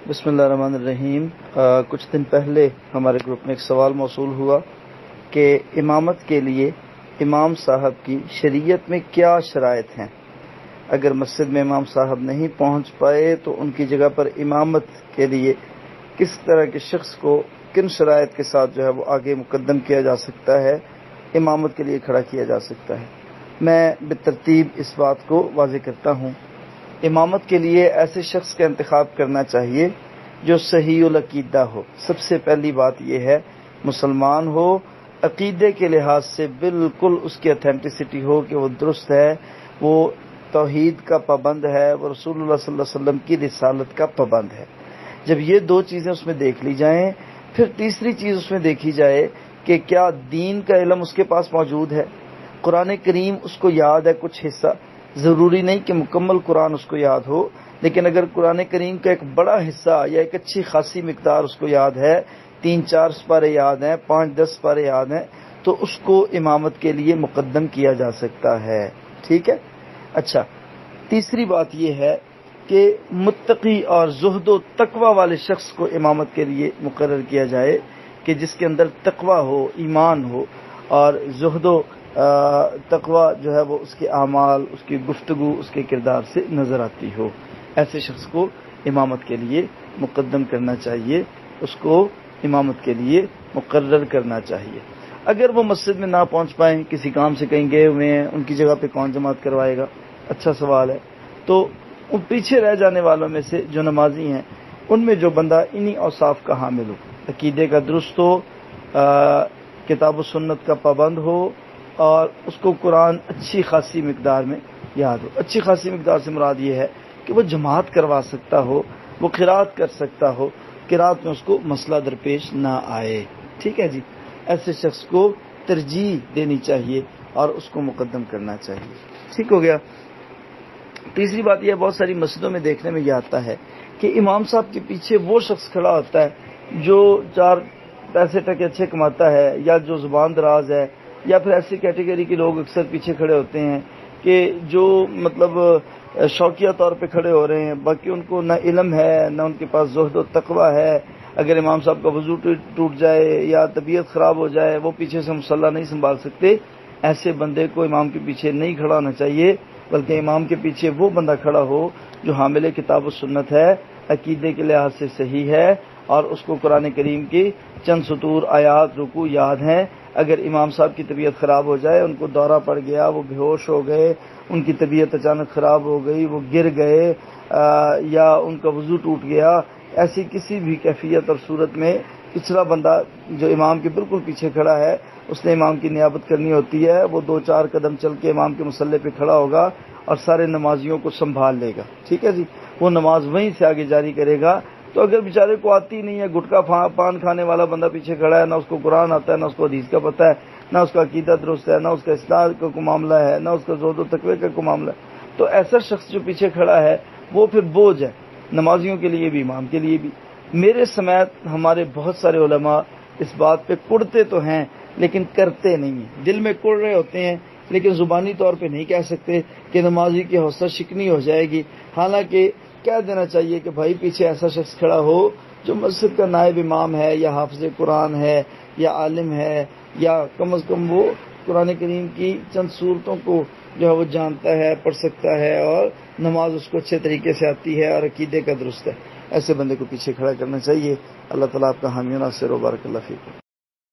بسم اللہ الرحمن الرحیم۔ کچھ دن پہلے ہمارے گروپ میں ایک سوال موصول ہوا کہ امامت کے لیے امام صاحب کی شریعت میں کیا شرائط ہیں، اگر مسجد میں امام صاحب نہیں پہنچ پائے تو ان کی جگہ پر امامت کے لیے کس طرح کے شخص کو کن شرائط کے ساتھ جو ہے وہ آگے مقدم کیا جا سکتا ہے، امامت کے لیے کھڑا کیا جا سکتا ہے۔ میں بالترتیب اس بات کو واضح کرتا ہوں۔ امامت کے لیے ایسے شخص کا انتخاب کرنا چاہیے جو صحیح العقیدہ ہو۔ سب سے پہلی بات یہ ہے مسلمان ہو، عقیدے کے لحاظ سے بالکل اس کی اتھینٹسٹی ہو کہ وہ درست ہے، وہ توحید کا پابند ہے، وہ رسول اللہ صلی اللہ علیہ وسلم کی رسالت کا پابند ہے۔ جب یہ دو چیزیں اس میں دیکھ لی جائیں، پھر تیسری چیز اس میں دیکھی جائے کہ کیا دین کا علم اس کے پاس موجود ہے، قرآن کریم اس کو یاد ہے کچھ حصہ، ضروری نہیں کہ مکمل قرآن اس کو یاد ہو، لیکن اگر قرآن کریم کا ایک بڑا حصہ یا ایک اچھی خاصی مقدار اس کو یاد ہے، 3-4 سپارے یاد ہیں، 5-10 سپارے یاد ہیں، تو اس کو امامت کے لیے مقدم کیا جا سکتا ہے۔ ٹھیک ہے۔ اچھا، تیسری بات یہ ہے کہ متقی اور زہد و تقوی والے شخص کو امامت کے لیے مقرر کیا جائے کہ جس کے اندر تقوی ہو، ایمان ہو، اور زہد و تقوی جو ہے وہ اس کے اعمال، اس کی گفتگو، اس کے کردار سے نظر آتی ہو۔ ایسے شخص کو امامت کے لیے مقدم کرنا چاہیے، اس کو امامت کے لیے مقرر کرنا چاہیے۔ اگر وہ مسجد میں نہ پہنچ پائیں، کسی کام سے کہیں گئے ہوئے ہیں، ان کی جگہ پہ کون جماعت کروائے گا؟ اچھا سوال ہے۔ تو ان پیچھے رہ جانے والوں میں سے جو نمازی ہیں، ان میں جو بندہ انہی اوصاف کا حامل ہو، عقیدے کا درست ہو، کتاب و سنت کا پابند ہو، اور اس کو قرآن اچھی خاصی مقدار میں یاد ہو۔ اچھی خاصی مقدار سے مراد یہ ہے کہ وہ جماعت کروا سکتا ہو، وہ قرات کر سکتا ہو، قرات میں اس کو مسئلہ درپیش نہ آئے۔ ٹھیک ہے جی، ایسے شخص کو ترجیح دینی چاہیے اور اس کو مقدم کرنا چاہیے۔ ٹھیک ہو گیا۔ تیسری بات یہ، بہت ساری مسجدوں میں دیکھنے میں یہ آتا ہے کہ امام صاحب کے پیچھے وہ شخص کھڑا ہوتا ہے جو 4 پیسے ٹکے اچھے کماتا ہے، یا جو زبان دراز ہے، یا پھر ایسی کیٹیگری کے لوگ اکثر پیچھے کھڑے ہوتے ہیں کہ جو مطلب شوقیہ طور پہ کھڑے ہو رہے ہیں، باقی ان کو نہ علم ہے، نہ ان کے پاس زہد و تقوی ہے۔ اگر امام صاحب کا وضو ٹوٹ جائے یا طبیعت خراب ہو جائے، وہ پیچھے سے مصلی نہیں سنبھال سکتے، ایسے بندے کو امام کے پیچھے نہیں کھڑا ہونا چاہیے، بلکہ امام کے پیچھے وہ بندہ کھڑا ہو جو حامل کتاب و سنت ہے، عقیدے کے لحاظ سے صحیح ہے، اور اس کو قرآن کریم کی چند سطور، آیات، رکوع یاد ہیں۔ اگر امام صاحب کی طبیعت خراب ہو جائے، ان کو دورہ پڑ گیا، وہ بے ہوش ہو گئے، ان کی طبیعت اچانک خراب ہو گئی، وہ گر گئے، یا ان کا وضو ٹوٹ گیا، ایسی کسی بھی کیفیت اور صورت میں پچھلا بندہ جو امام کے بالکل پیچھے کھڑا ہے، اس نے امام کی نیابت کرنی ہوتی ہے، وہ 2-4 قدم چل کے امام کے مصلی پہ کھڑا ہوگا اور سارے نمازیوں کو سنبھال لے گا۔ ٹھیک ہے جی، وہ نماز وہیں سے آگے جاری کرے گا۔ تو اگر بیچارے کو آتی نہیں ہے، گٹکا پان کھانے والا بندہ پیچھے کھڑا ہے، نہ اس کو قرآن آتا ہے، نہ اس کو حدیث کا پتہ ہے، نہ اس کا عقیدہ درست ہے، نہ اس کا اسناد کا کوئی معاملہ ہے، نہ اس کا زہد و تقوی کا کوئی معاملہ ہے، تو ایسا شخص جو پیچھے کھڑا ہے وہ پھر بوجھ ہے، نمازیوں کے لیے بھی، امام کے لیے بھی۔ میرے سمیت ہمارے بہت سارے علماء اس بات پہ کڑتے تو ہیں لیکن کرتے نہیں ہیں، دل میں کڑ رہے ہوتے ہیں لیکن زبانی طور پہ نہیں کہہ سکتے کہ نمازی کی حوصلہ شکنی ہو جائے گی۔ حالانکہ کہہ دینا چاہیے کہ بھائی پیچھے ایسا شخص کھڑا ہو جو مسجد کا نائب امام ہے، یا حافظ قرآن ہے، یا عالم ہے، یا کم از کم وہ قرآن کریم کی چند صورتوں کو جو ہے وہ جانتا ہے، پڑھ سکتا ہے، اور نماز اس کو اچھے طریقے سے آتی ہے اور عقیدے کا درست ہے۔ ایسے بندے کو پیچھے کھڑا کرنا چاہیے۔ اللہ تعالیٰ آپ کا حامی و ناصر ہو۔ بارک اللہ فیکم۔